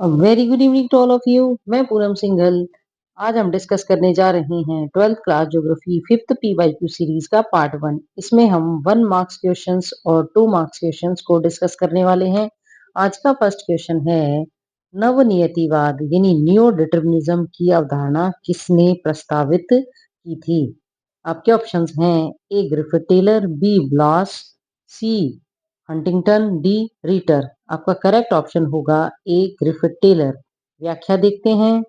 Very good evening to all of you. मैं पूनम सिंघल। आज हम डिस्कस करने जा रहे हैं 12th class geography 5th PYQ series का पार्ट 1। इसमें हम 1 मार्क्स क्वेश्चंस और 2 मार्क्स क्वेश्चंस को डिस्कस करने वाले हैं। आज का फर्स्ट क्वेश्चन है, नवनियतिवाद यानी न्यू डिटर्मिनिज्म की अवधारणा किसने प्रस्तावित की थी? आपके ऑप्शंस हैं ए ग्रिफिथ टेलर, बी ब्लास, सी हंटिंगटन, डी रीटर। आपका करेक्ट ऑप्शन होगा ए ग्रिफिथ टेलर। व्याख्या देखते हैं।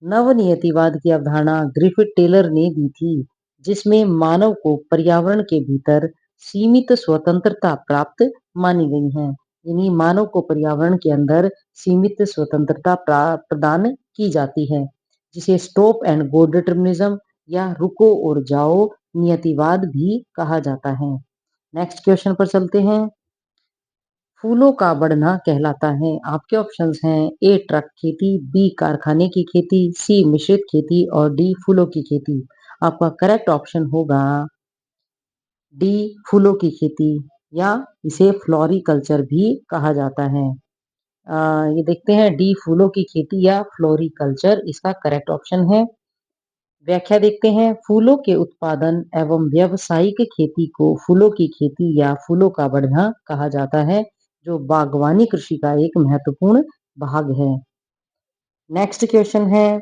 नवनियतिवाद की अवधारणा ग्रिफिथ टेलर ने दी थी, जिसमें मानव को पर्यावरण के भीतर सीमित स्वतंत्रता प्राप्त मानी गई है। यानी मानव को पर्यावरण के अंदर सीमित स्वतंत्रता प्रदान की जाती है, जिसे स्टॉप एंड गो डिटर्मिनिज्म या रुको और जाओ नियतिवाद भी कहा जाता है। नेक्स्ट क्वेश्चन पर चलते हैं। फूलों का बढ़ना कहलाता है। आपके ऑप्शंस हैं ए ट्रक खेती, बी कारखाने की खेती, सी मिश्रित खेती और डी फूलों की खेती। आपका करेक्ट ऑप्शन होगा डी फूलों की खेती, या इसे फ्लोरिकल्चर भी कहा जाता है। ये देखते हैं डी फूलों की खेती या फ्लोरिकल्चर इसका करेक्ट ऑप्शन है। व्याख्या देखते हैं। फूलों के उत्पादन एवं व्यावसायिक खेती को फूलों की खेती या फूलों का बढ़ना कहा जाता है, जो बागवानी कृषि का एक महत्वपूर्ण भाग है। नेक्स्ट क्वेश्चन है,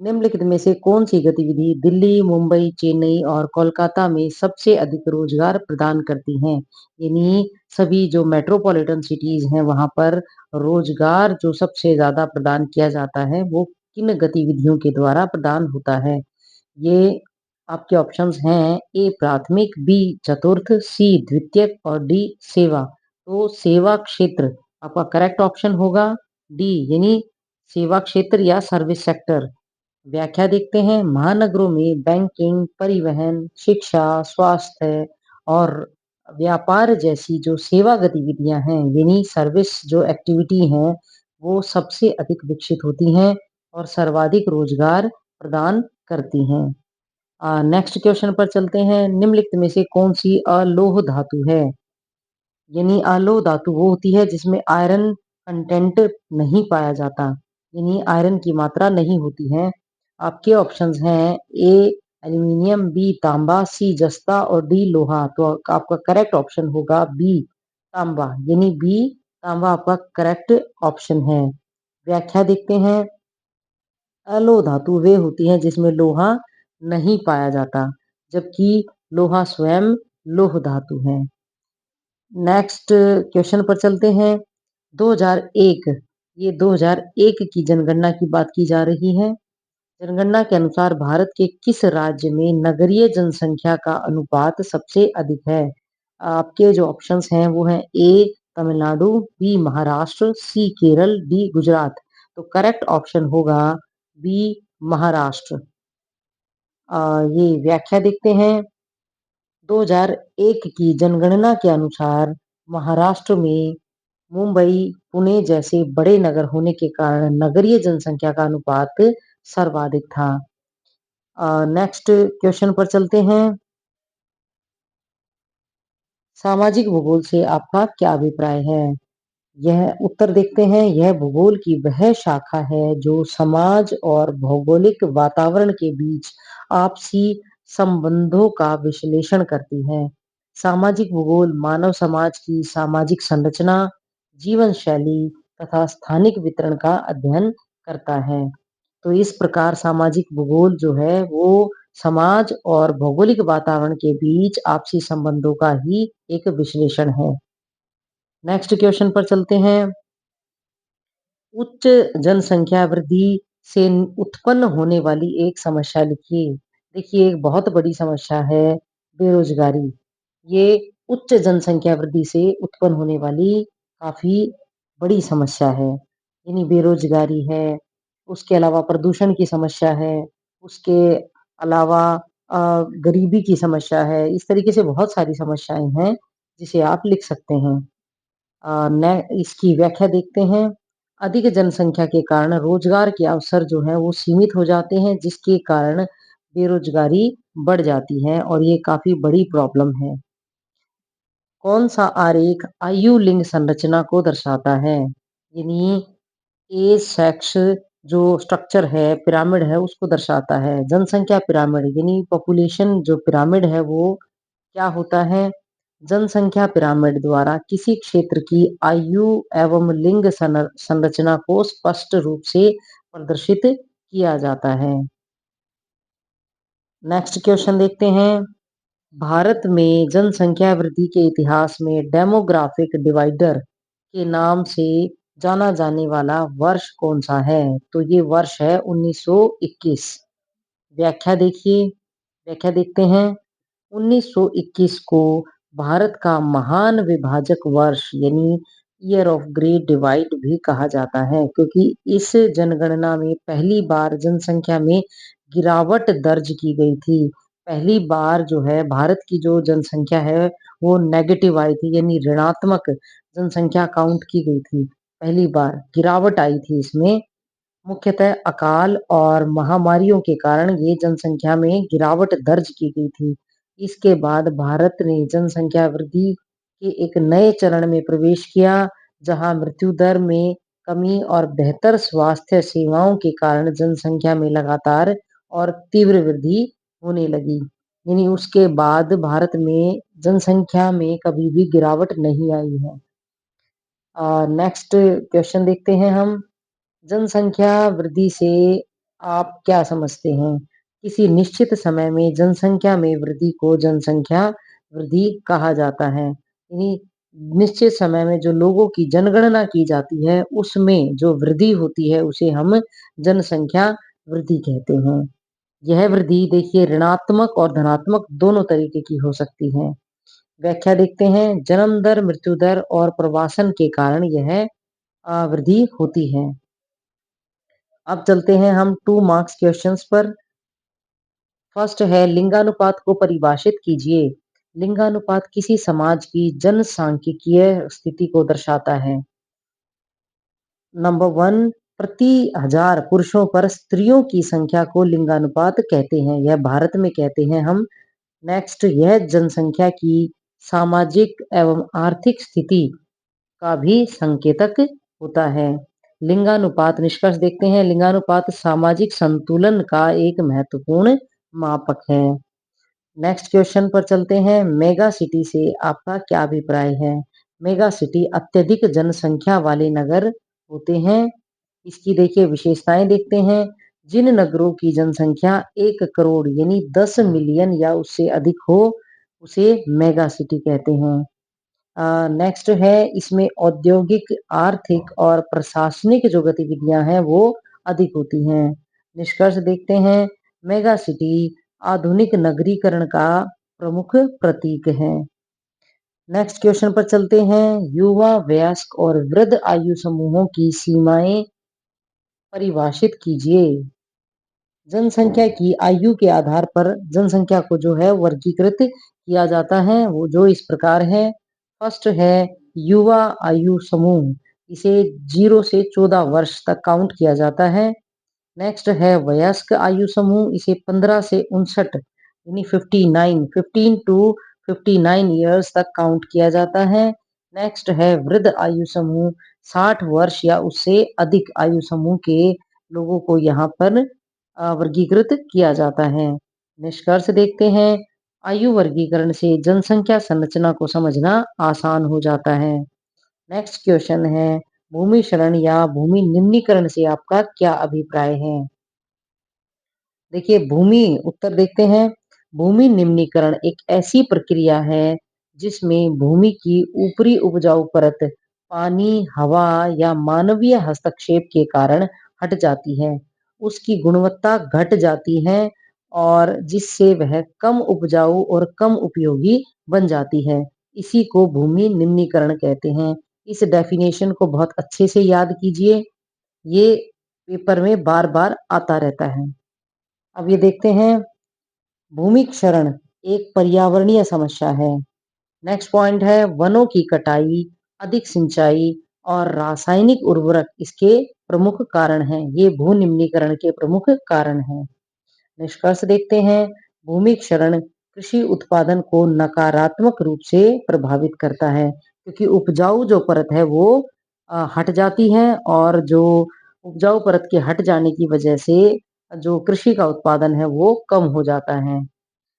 निम्नलिखित में से कौन सी गतिविधि दिल्ली, मुंबई, चेन्नई और कोलकाता में सबसे अधिक रोजगार प्रदान करती हैं? यानी सभी जो मेट्रोपॉलिटन सिटीज हैं वहां पर रोजगार जो सबसे ज्यादा प्रदान किया जाता है वो किन गतिविधियों के द्वारा प्रदान होता है? ये आपके ऑप्शंस हैं ए प्राथमिक, बी चतुर्थ, सी द्वितीयक और डी सेवा। तो सेवा क्षेत्र आपका करेक्ट ऑप्शन होगा डी, यानी सेवा क्षेत्र या सर्विस सेक्टर। व्याख्या देखते हैं। महानगरों में बैंकिंग, परिवहन, शिक्षा, स्वास्थ्य और व्यापार जैसी जो सेवा गतिविधियां हैं, यानी सर्विस जो एक्टिविटी हैं, वो सबसे अधिक विकसित होती हैं और सर्वाधिक रोजगार प्रदान करती हैं। नेक्स्ट क्वेश्चन पर चलते हैं। निम्नलिखित में से कौन सी अलोह धातु है? यानी अलोह धातु वो होती है जिसमें आयरन कंटेंट नहीं पाया जाता, यानी आयरन की मात्रा नहीं होती है। आपके ऑप्शंस हैं ए एल्यूमिनियम, बी तांबा, सी जस्ता और डी लोहा। तो आपका करेक्ट ऑप्शन होगा बी तांबा, यानी बी तांबा आपका करेक्ट ऑप्शन है। व्याख्या देखते हैं। अलोह धातु वे होती है जिसमें लोहा नहीं पाया जाता, जबकि लोहा स्वयं लोह धातु है। नेक्स्ट क्वेश्चन पर चलते हैं। 2001, ये 2001 की जनगणना की बात की जा रही है। जनगणना के अनुसार भारत के किस राज्य में नगरीय जनसंख्या का अनुपात सबसे अधिक है? आपके जो ऑप्शंस हैं वो हैं ए तमिलनाडु, बी महाराष्ट्र, सी केरल, डी गुजरात। तो करेक्ट ऑप्शन होगा बी महाराष्ट्र। ये व्याख्या देखते हैं। 2001 की जनगणना के अनुसार महाराष्ट्र में मुंबई, पुणे जैसे बड़े नगर होने के कारण नगरीय जनसंख्या का अनुपात सर्वाधिक था। नेक्स्ट क्वेश्चन पर चलते हैं। सामाजिक भूगोल से आपका क्या अभिप्राय है? यह उत्तर देखते हैं। यह भूगोल की वह शाखा है जो समाज और भौगोलिक वातावरण के बीच आपसी संबंधों का विश्लेषण करती है। सामाजिक भूगोल मानव समाज की सामाजिक संरचना, जीवन शैली तथा स्थानिक वितरण का अध्ययन करता है। तो इस प्रकार सामाजिक भूगोल जो है वो समाज और भौगोलिक वातावरण के बीच आपसी संबंधों का ही एक विश्लेषण है। नेक्स्ट क्वेश्चन पर चलते हैं। उच्च जनसंख्या वृद्धि से उत्पन्न होने वाली एक समस्या लिखिए। देखिए एक बहुत बड़ी समस्या है बेरोजगारी। ये उच्च जनसंख्या वृद्धि से उत्पन्न होने वाली काफी बड़ी समस्या है। यानी बेरोजगारी है, उसके अलावा प्रदूषण की समस्या है, उसके अलावा गरीबी की समस्या है। इस तरीके से बहुत सारी समस्याएं हैं जिसे आप लिख सकते हैं। इसकी व्याख्या देखते हैं। अधिक जनसंख्या के कारण रोजगार के अवसर जो है वो सीमित हो जाते हैं, जिसके कारण बेरोजगारी बढ़ जाती है और ये काफी बड़ी प्रॉब्लम है। कौन सा आरेख आयु लिंग संरचना को दर्शाता है? यानी ए सेक्स जो स्ट्रक्चर है, पिरामिड है, उसको दर्शाता है। जनसंख्या पिरामिड यानी पॉपुलेशन जो पिरामिड है वो क्या होता है? जनसंख्या पिरामिड द्वारा किसी क्षेत्र की आयु एवं लिंग संरचना को स्पष्ट रूप से प्रदर्शित किया जाता है। नेक्स्ट क्वेश्चन देखते हैं। भारत में जनसंख्या वृद्धि के इतिहास में डेमोग्राफिक डिवाइडर के नाम से जाना जाने वाला वर्ष कौन सा है? तो ये वर्ष है 1921। व्याख्या देखिए, व्याख्या देखते हैं। 1921 को भारत का महान विभाजक वर्ष यानी ईयर ऑफ ग्रेट डिवाइड भी कहा जाता है, क्योंकि इस जनगणना में पहली बार जनसंख्या में गिरावट दर्ज की गई थी। पहली बार जो है भारत की जो जनसंख्या है वो नेगेटिव आई थी, यानी ऋणात्मक जनसंख्या काउंट की गई थी। पहली बार गिरावट आई थी इसमें। मुख्यतः अकाल और महामारियों के कारण ये जनसंख्या में गिरावट दर्ज की गई थी। इसके बाद भारत ने जनसंख्या वृद्धि के एक नए चरण में प्रवेश किया, जहां मृत्यु दर में कमी और बेहतर स्वास्थ्य सेवाओं के कारण जनसंख्या में लगातार और तीव्र वृद्धि होने लगी। यानी उसके बाद भारत में जनसंख्या में कभी भी गिरावट नहीं आई है। नेक्स्ट क्वेश्चन देखते हैं हम। जनसंख्या वृद्धि से आप क्या समझते हैं? किसी निश्चित समय में जनसंख्या में वृद्धि को जनसंख्या वृद्धि कहा जाता है। यानी निश्चित समय में जो लोगों की जनगणना की जाती है उसमें जो वृद्धि होती है उसे हम जनसंख्या वृद्धि कहते हैं। यह वृद्धि देखिए ऋणात्मक और धनात्मक दोनों तरीके की हो सकती है। व्याख्या देखते हैं। जन्म दर, मृत्यु दर और प्रवासन के कारण यह वृद्धि होती है। अब चलते हैं हम 2 मार्क्स क्वेश्चंस पर। फर्स्ट है लिंगानुपात को परिभाषित कीजिए। लिंगानुपात किसी समाज की जनसांख्यिकीय स्थिति को दर्शाता है। नंबर 1, प्रति 1000 पुरुषों पर स्त्रियों की संख्या को लिंगानुपात कहते हैं। यह भारत में कहते हैं हम। नेक्स्ट, यह जनसंख्या की सामाजिक एवं आर्थिक स्थिति का भी संकेतक होता है। लिंगानुपात निष्कर्ष देखते हैं। लिंगानुपात सामाजिक संतुलन का एक महत्वपूर्ण मापक है। नेक्स्ट क्वेश्चन पर चलते हैं। मेगा सिटी से आपका क्या अभिप्राय है? मेगा सिटी अत्यधिक जनसंख्या वाले नगर होते हैं। इसकी देखिए विशेषताएं देखते हैं। जिन नगरों की जनसंख्या 1 करोड़ यानी 10 मिलियन या उससे अधिक हो उसे मेगा सिटी कहते हैं। नेक्स्ट है इसमें औद्योगिक, आर्थिक और प्रशासनिक जो गतिविधियां हैं वो अधिक होती हैं। निष्कर्ष देखते हैं। मेगा सिटी आधुनिक नगरीकरण का प्रमुख प्रतीक है। नेक्स्ट क्वेश्चन पर चलते हैं। युवा, वयस्क और वृद्ध आयु समूहों की सीमाएं परिभाषित कीजिए। जनसंख्या की आयु के आधार पर जनसंख्या को जो है वर्गीकृत किया जाता है, वो जो इस प्रकार है। फर्स्ट है युवा आयु समूह, इसे 0 से 14 वर्ष तक काउंट किया जाता है। नेक्स्ट है वयस्क आयु समूह, इसे 15 से 59 यानी 59 15 टू 59 ईयर्स तक काउंट किया जाता है। नेक्स्ट है वृद्ध आयु समूह, 60 वर्ष या उससे अधिक आयु समूह के लोगों को यहाँ पर वर्गीकृत किया जाता है। निष्कर्ष देखते हैं। आयु वर्गीकरण से जनसंख्या संरचना को समझना आसान हो जाता है। नेक्स्ट क्वेश्चन है भूमि क्षरण या भूमि निम्नीकरण से आपका क्या अभिप्राय है? देखिए भूमि उत्तर देखते हैं। भूमि निम्नीकरण एक ऐसी प्रक्रिया है जिसमें भूमि की ऊपरी उपजाऊ परत पानी, हवा या मानवीय हस्तक्षेप के कारण हट जाती है। उसकी गुणवत्ता घट जाती है और जिससे वह कम उपजाऊ और कम उपयोगी बन जाती है। इसी को भूमि निम्नीकरण कहते हैं। इस डेफिनेशन को बहुत अच्छे से याद कीजिए। ये पेपर में बार-बार आता रहता है। अब ये देखते हैं भूमि क्षरण एक पर्यावरणीय समस्या है। नेक्स्ट पॉइंट है वनों की कटाई, अधिक सिंचाई और रासायनिक उर्वरक इसके प्रमुख कारण हैं। ये भू निम्नीकरण के प्रमुख कारण हैं। निष्कर्ष देखते हैं। भूमि क्षरण कृषि उत्पादन को नकारात्मक रूप से प्रभावित करता है, क्योंकि उपजाऊ जो परत है वो हट जाती हैं और जो उपजाऊ परत के हट जाने की वजह से जो कृषि का उत्पादन है वो कम हो जाता है।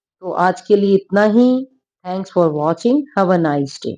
तो आज के लिए इतना ही। Thanks for watching. Have a nice day.